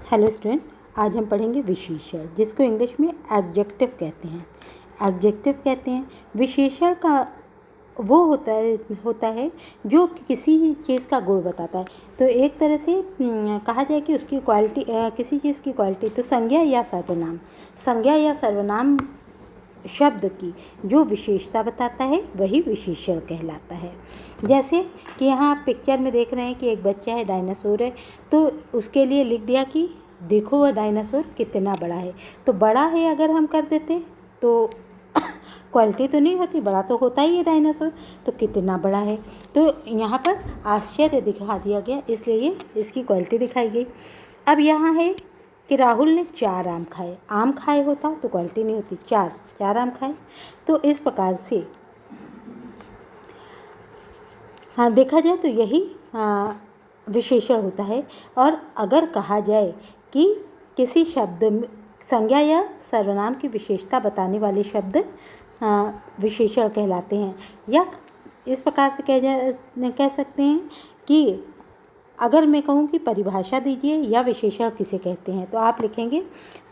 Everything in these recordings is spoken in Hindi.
हेलो स्टूडेंट, आज हम पढ़ेंगे विशेषण, जिसको इंग्लिश में एडजेक्टिव कहते हैं। एडजेक्टिव कहते हैं विशेषण का वो होता है जो किसी चीज़ का गुण बताता है। तो एक तरह से कहा जाए कि उसकी क्वालिटी, किसी चीज़ की क्वालिटी, तो संज्ञा या सर्वनाम शब्द की जो विशेषता बताता है वही विशेषण कहलाता है। जैसे कि यहाँ आप पिक्चर में देख रहे हैं कि एक बच्चा है, डायनासोर है, तो उसके लिए लिख दिया कि देखो वह डायनासोर कितना बड़ा है। तो बड़ा है अगर हम कर देते तो क्वालिटी तो नहीं होती, बड़ा तो होता ही है डायनासोर, तो कितना बड़ा है। तो यहाँ पर आश्चर्य दिखा दिया गया, इसलिए इसकी क्वालिटी दिखाई गई। अब यहाँ है कि राहुल ने 4 आम खाए होता तो क्वालिटी नहीं होती, 4 आम खाए। तो इस प्रकार से हाँ देखा जाए तो यही विशेषण होता है। और अगर कहा जाए कि किसी शब्द में संज्ञा या सर्वनाम की विशेषता बताने वाले शब्द विशेषण कहलाते हैं। या इस प्रकार से कह सकते हैं कि अगर मैं कहूँ कि परिभाषा दीजिए या विशेषण किसे कहते हैं, तो आप लिखेंगे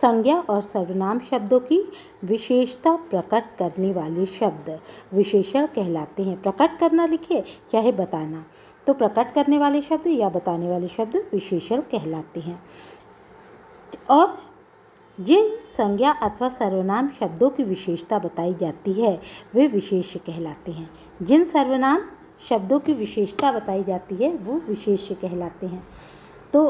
संज्ञा और सर्वनाम शब्दों की विशेषता प्रकट करने वाले शब्द विशेषण कहलाते हैं। प्रकट करना लिखे चाहे बताना, तो प्रकट करने वाले शब्द या बताने वाले शब्द विशेषण कहलाते हैं। और जिन संज्ञा अथवा सर्वनाम शब्दों की विशेषता बताई जाती है वे विशेष्य कहलाते हैं। जिन सर्वनाम शब्दों की विशेषता बताई जाती है वो विशेष्य कहलाते हैं। तो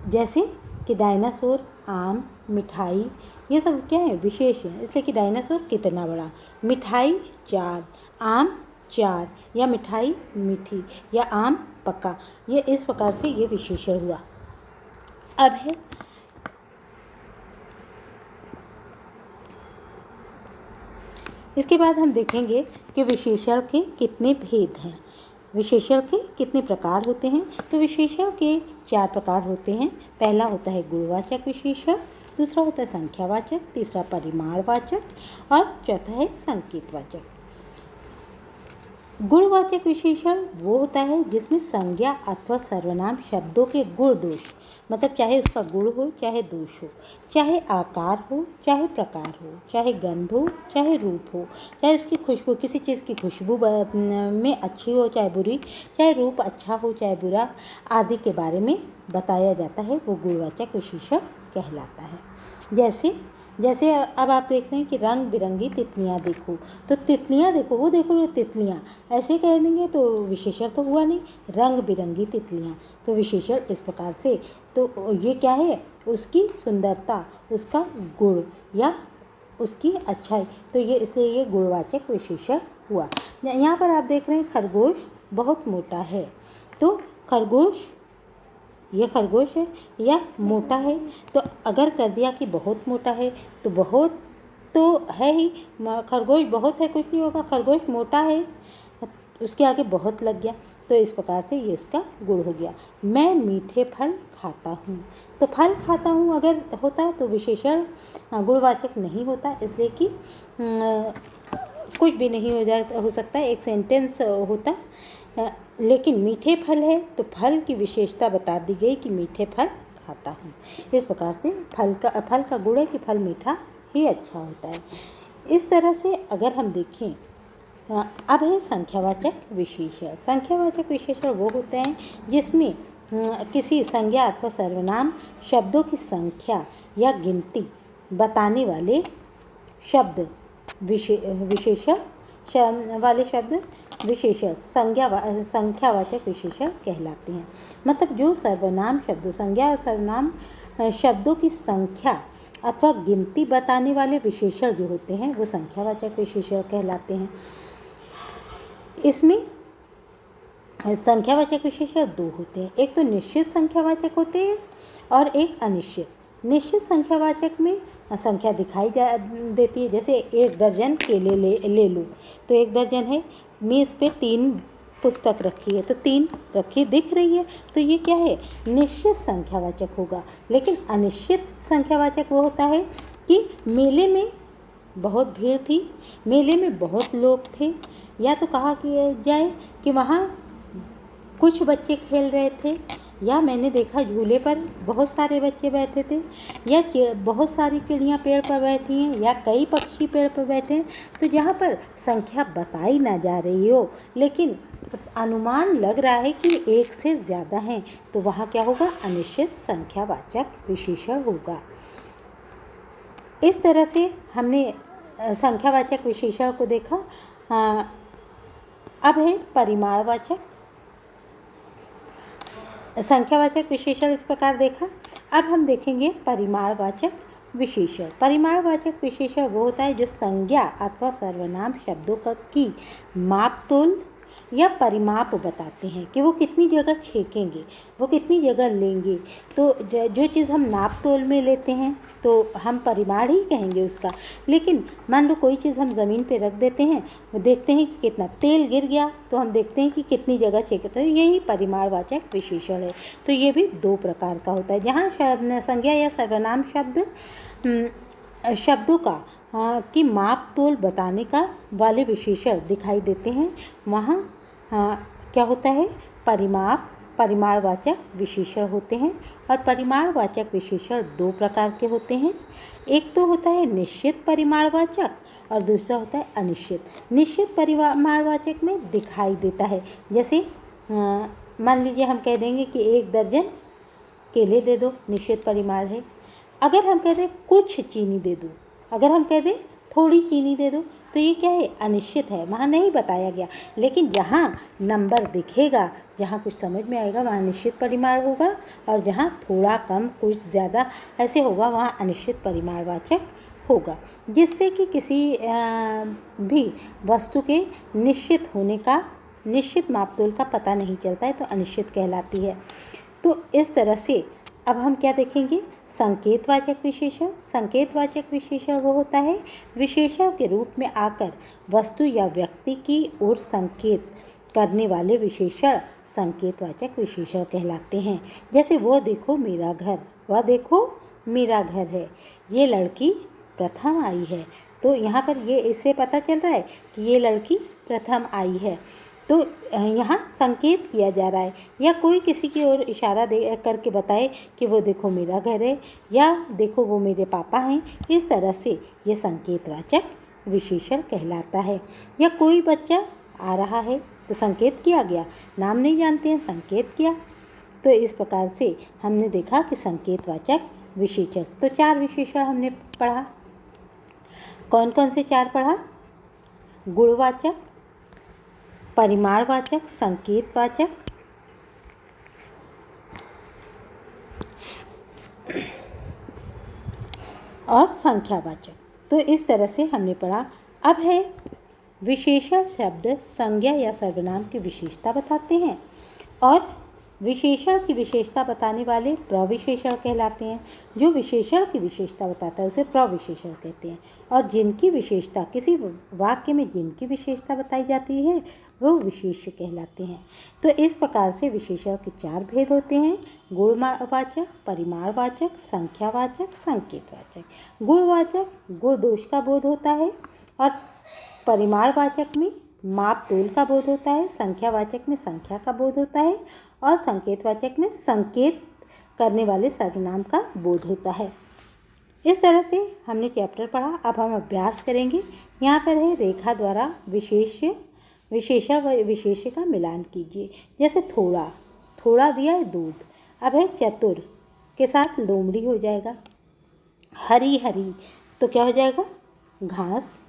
जैसे कि डायनासोर, आम, मिठाई, ये सब क्या है, विशेष है। इसलिए कि डायनासोर कितना बड़ा, मिठाई 4, आम 4, या मिठाई मीठी या आम पक्का, ये इस प्रकार से ये विशेषण हुआ। अब है इसके बाद हम देखेंगे कि विशेषण के कितने भेद हैं, विशेषण के कितने प्रकार होते हैं। तो विशेषण के 4 प्रकार होते हैं। पहला होता है गुणवाचक विशेषण, दूसरा होता है संख्यावाचक, तीसरा परिमाणवाचक और चौथा है संकेतवाचक। गुणवाचक विशेषण वो होता है जिसमें संज्ञा अथवा सर्वनाम शब्दों के गुण दोष, मतलब चाहे उसका गुण हो चाहे दोष हो, चाहे आकार हो चाहे प्रकार हो, चाहे गंध हो चाहे रूप हो, चाहे उसकी खुशबू, किसी चीज़ की खुशबू में अच्छी हो चाहे बुरी, चाहे रूप अच्छा हो चाहे बुरा, आदि के बारे में बताया जाता है, वो गुणवाचक विशेषण कहलाता है। जैसे अब आप देख रहे हैं कि रंग बिरंगी तितलियाँ देखो, तो तितलियाँ देखो, वो देखो तितलियाँ, ऐसे कह देंगे तो विशेषण तो हुआ नहीं। रंग बिरंगी तितलियाँ, तो विशेषण इस प्रकार से, तो ये क्या है, उसकी सुंदरता, उसका गुण या उसकी अच्छाई, तो ये इसलिए ये गुणवाचक विशेषण हुआ। यहाँ पर आप देख रहे हैं खरगोश बहुत मोटा है, तो ये खरगोश है या मोटा है, तो अगर कर दिया कि बहुत मोटा है तो बहुत तो है ही, खरगोश बहुत है कुछ नहीं होगा, खरगोश मोटा है उसके आगे बहुत लग गया, तो इस प्रकार से ये इसका गुण हो गया। मैं मीठे फल खाता हूँ, तो फल खाता हूँ अगर होता तो विशेषण गुणवाचक नहीं होता, इसलिए कि कुछ भी नहीं हो सकता, एक सेंटेंस होता। लेकिन मीठे फल है तो फल की विशेषता बता दी गई कि मीठे फल खाता हूँ। इस प्रकार से फल का गुण है कि फल मीठा ही अच्छा होता है। इस तरह से अगर हम देखें, अब है संख्यावाचक विशेषण। संख्यावाचक विशेषण वो होते हैं जिसमें किसी संज्ञा अथवा सर्वनाम शब्दों की संख्या या गिनती बताने वाले शब्द विशेषण वाले शब्द विशेषण संख्यावाचक विशेषण कहलाते हैं। मतलब जो सर्वनाम शब्दों, संज्ञा और सर्वनाम शब्दों की संख्या अथवा गिनती बताने वाले विशेषण जो होते हैं वो संख्यावाचक विशेषण कहलाते हैं। इसमें संख्यावाचक विशेषण 2 होते हैं, एक तो निश्चित संख्यावाचक होते हैं और एक अनिश्चित। निश्चित संख्यावाचक में संख्या दिखाई देती है, जैसे 1 दर्जन केले ले लो, तो 1 दर्जन है, मेज़ पे 3 पुस्तक रखी है, तो 3 रखी दिख रही है, तो ये क्या है, निश्चित संख्यावाचक होगा। लेकिन अनिश्चित संख्यावाचक वो होता है कि मेले में बहुत भीड़ थी, मेले में बहुत लोग थे, या तो कहा कि जाए कि वहाँ कुछ बच्चे खेल रहे थे, या मैंने देखा झूले पर बहुत सारे बच्चे बैठे थे, या बहुत सारी चिड़ियाँ पेड़ पर बैठी हैं, या कई पक्षी पेड़ पर बैठे हैं। तो जहाँ पर संख्या बताई ना जा रही हो लेकिन अनुमान लग रहा है कि एक से ज़्यादा हैं, तो वहाँ क्या होगा? अनिश्चित संख्यावाचक विशेषण होगा। इस तरह से हमने संख्यावाचक विशेषण को देखा। अब है परिमाणवाचक। संख्यावाचक विशेषण इस प्रकार देखा। अब हम देखेंगे परिमाणवाचक विशेषण। परिमाणवाचक विशेषण वो होता है जो संज्ञा अथवा सर्वनाम शब्दों की मापतोल या परिमाप बताते हैं कि वो कितनी जगह छेकेंगे, वो कितनी जगह लेंगे। तो जो चीज़ हम नाप तोल में लेते हैं तो हम परिमाण ही कहेंगे उसका। लेकिन मान लो कोई चीज़ हम ज़मीन पे रख देते हैं, वो देखते हैं कि कितना तेल गिर गया, तो हम देखते हैं कि कितनी जगह छेके। तो यही परिमाणवाचक विशेषण है। तो ये भी दो प्रकार का होता है। जहाँ संज्ञा या सर्वनाम शब्दों का की माप तोल बताने का वाले विशेषण दिखाई देते हैं, वहाँ क्या होता है? परिमाणवाचक विशेषण होते हैं। और परिमाणवाचक विशेषण दो प्रकार के होते हैं। एक तो होता है निश्चित परिमाणवाचक और दूसरा होता है अनिश्चित। निश्चित परिमाणवाचक में दिखाई देता है, जैसे मान लीजिए हम कह देंगे कि 1 दर्जन केले दे दो, निश्चित परिमाण है। अगर हम कह दें कुछ चीनी दे दो, अगर हम कह दें थोड़ी चीनी दे दो, तो ये क्या है? अनिश्चित है, वहाँ नहीं बताया गया। लेकिन जहाँ नंबर दिखेगा, जहाँ कुछ समझ में आएगा, वहाँ निश्चित परिमाण होगा, और जहाँ थोड़ा कम कुछ ज़्यादा ऐसे होगा, वहाँ अनिश्चित परिमाणवाचक होगा। जिससे कि किसी भी वस्तु के निश्चित होने का, निश्चित मापतोल का पता नहीं चलता है, तो अनिश्चित कहलाती है। तो इस तरह से अब हम क्या देखेंगे? संकेतवाचक विशेषण। संकेतवाचक विशेषण वो होता है विशेषण के रूप में आकर वस्तु या व्यक्ति की ओर संकेत करने वाले विशेषण संकेतवाचक विशेषण कहलाते हैं। जैसे वो देखो मेरा घर, वह देखो मेरा घर है, ये लड़की प्रथम आई है। तो यहाँ पर ये इससे पता चल रहा है कि ये लड़की प्रथम आई है। तो यहाँ संकेत किया जा रहा है, या कोई किसी की ओर इशारा दे करके बताए कि वो देखो मेरा घर है, या देखो वो मेरे पापा हैं। इस तरह से ये संकेतवाचक विशेषण कहलाता है। या कोई बच्चा आ रहा है तो संकेत किया गया, नाम नहीं जानते हैं, संकेत किया। तो इस प्रकार से हमने देखा कि संकेतवाचक विशेषण। तो 4 विशेषण हमने पढ़ा। कौन कौन से 4 पढ़ा? गुणवाचक, परिमाणवाचक, संकेतवाचक और संख्यावाचक। तो इस तरह से हमने पढ़ा। अब है विशेषण शब्द संज्ञा या सर्वनाम की विशेषता बताते हैं, और विशेषण की विशेषता बताने वाले प्रविशेषण कहलाते हैं। जो विशेषण की विशेषता बताता है उसे प्रविशेषण कहते हैं, और जिनकी विशेषता, किसी वाक्य में जिनकी विशेषता बताई जाती है वो विशेष्य कहलाते हैं। तो इस प्रकार से विशेषण के 4 भेद होते हैं: गुणवाचक, परिमाणवाचक, संख्यावाचक, संकेतवाचक। गुणवाचक गुण दोष का बोध होता है, और परिमाणवाचक में माप तोल का बोध होता है, संख्यावाचक में संख्या का बोध होता है, और संकेतवाचक में संकेत करने वाले सर्वनाम का बोध होता है। इस तरह से हमने चैप्टर पढ़ा। अब हम अभ्यास करेंगे। यहाँ पर है रेखा द्वारा विशेषण व विशेष्य का मिलान कीजिए। जैसे थोड़ा, थोड़ा दिया है दूध। अब है चतुर के साथ लोमड़ी हो जाएगा। हरी हरी तो क्या हो जाएगा? घास।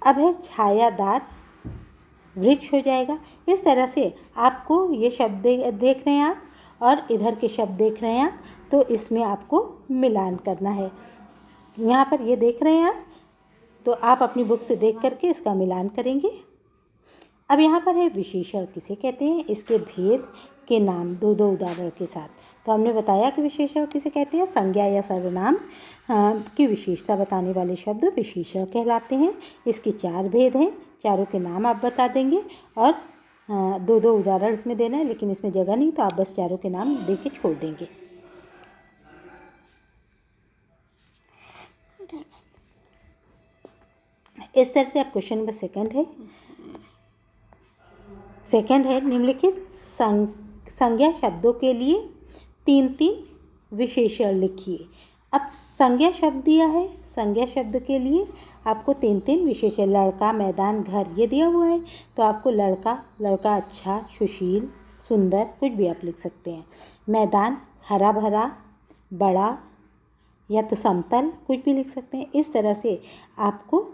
अब है छायादार, वृक्ष हो जाएगा। इस तरह से आपको ये शब्द देख रहे हैं आप, और इधर के शब्द देख रहे हैं आप, तो इसमें आपको मिलान करना है। यहाँ पर ये देख रहे हैं आप, तो आप अपनी बुक से देख करके इसका मिलान करेंगे। अब यहाँ पर है विशेषण किसे कहते हैं, इसके भेद के नाम 2-2 उदाहरण के साथ। तो हमने बताया कि विशेषण किसे कहते हैं। संज्ञा या सर्वनाम की विशेषता बताने वाले शब्द विशेषण कहलाते हैं। इसके 4 भेद हैं, चारों के नाम आप बता देंगे, और 2-2 उदाहरण इसमें देना है, लेकिन इसमें जगह नहीं तो आप बस चारों के नाम दे के छोड़ देंगे। इस तरह से अब क्वेश्चन नंबर सेकंड है निम्नलिखित संज्ञा शब्दों के लिए 3-3 विशेषण लिखिए। अब संज्ञा शब्द दिया है, संज्ञा शब्द के लिए आपको 3-3 विशेषण, लड़का, मैदान, घर, ये दिया हुआ है तो आपको लड़का, लड़का अच्छा, सुशील, सुंदर, कुछ भी आप लिख सकते हैं। मैदान, हरा भरा, बड़ा या तो समतल, कुछ भी लिख सकते हैं। इस तरह से आपको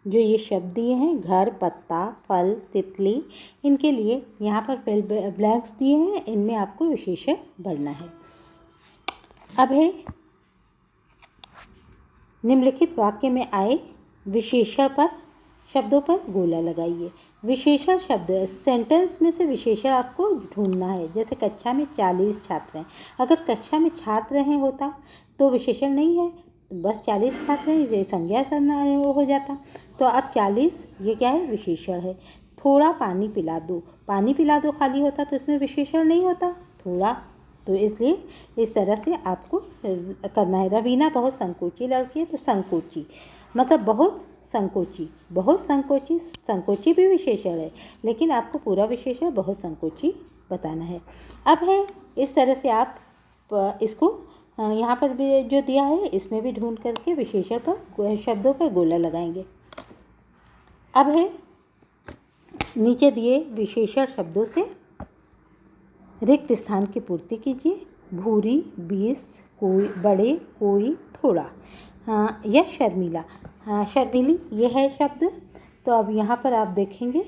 जो ये शब्द दिए हैं, घर, पत्ता, फल, तितली, इनके लिए यहाँ पर फिल ब्लैंक्स दिए हैं, इनमें आपको विशेषण भरना है। अब है निम्नलिखित वाक्य में आए विशेषण पर शब्दों पर गोला लगाइए। विशेषण शब्द, सेंटेंस में से विशेषण आपको ढूंढना है। जैसे कक्षा में 40 छात्र हैं, अगर कक्षा में छात्र हैं होता तो विशेषण नहीं है, बस 40 छात्र हैं, ये संज्ञा सर्वनाम हो जाता। तो अब 40 ये क्या है, विशेषण है। थोड़ा पानी पिला दो, पानी पिला दो खाली होता तो इसमें विशेषण नहीं होता, थोड़ा, तो इसलिए इस तरह से आपको करना है। रवीना बहुत संकोची लड़की है तो संकोची मतलब बहुत संकोची, बहुत संकोची, संकोची भी विशेषण है लेकिन आपको पूरा विशेषण बहुत संकोची बताना है। अब है इस तरह से आप इसको यहाँ पर भी जो दिया है इसमें भी ढूंढ करके विशेषण पर शब्दों पर गोला लगाएंगे। अब है नीचे दिए विशेषण शब्दों से रिक्त स्थान की पूर्ति कीजिए। भूरी, 20, कोई, बड़े, कोई, थोड़ा, यह शर्मिला, शर्मिली ये है शब्द। तो अब यहाँ पर आप देखेंगे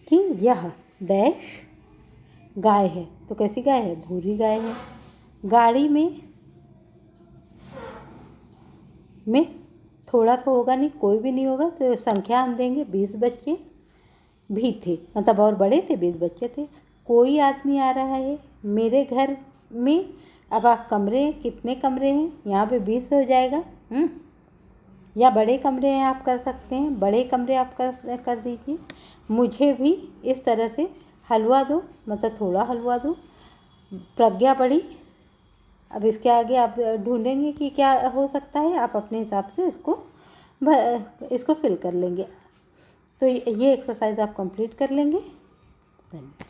कि यह डैश गाय है, तो कैसी गाय है, भूरी गाय है। गाड़ी में थोड़ा तो होगा नहीं, कोई भी नहीं होगा, तो संख्या हम देंगे 20 बच्चे भी थे, मतलब और बड़े थे, 20 बच्चे थे। कोई आदमी आ रहा है मेरे घर में। अब आप कमरे, कितने कमरे हैं, यहाँ पे 20 हो जाएगा। या बड़े कमरे हैं आप कर सकते हैं, बड़े कमरे आप कर दीजिए। मुझे भी इस तरह से हलवा दो, मतलब थोड़ा हलवा दो। प्रज्ञा बड़ी, अब इसके आगे आप ढूंढेंगे कि क्या हो सकता है, आप अपने हिसाब से इसको फिल कर लेंगे। तो ये एक्सरसाइज आप कंप्लीट कर लेंगे। धन्यवाद।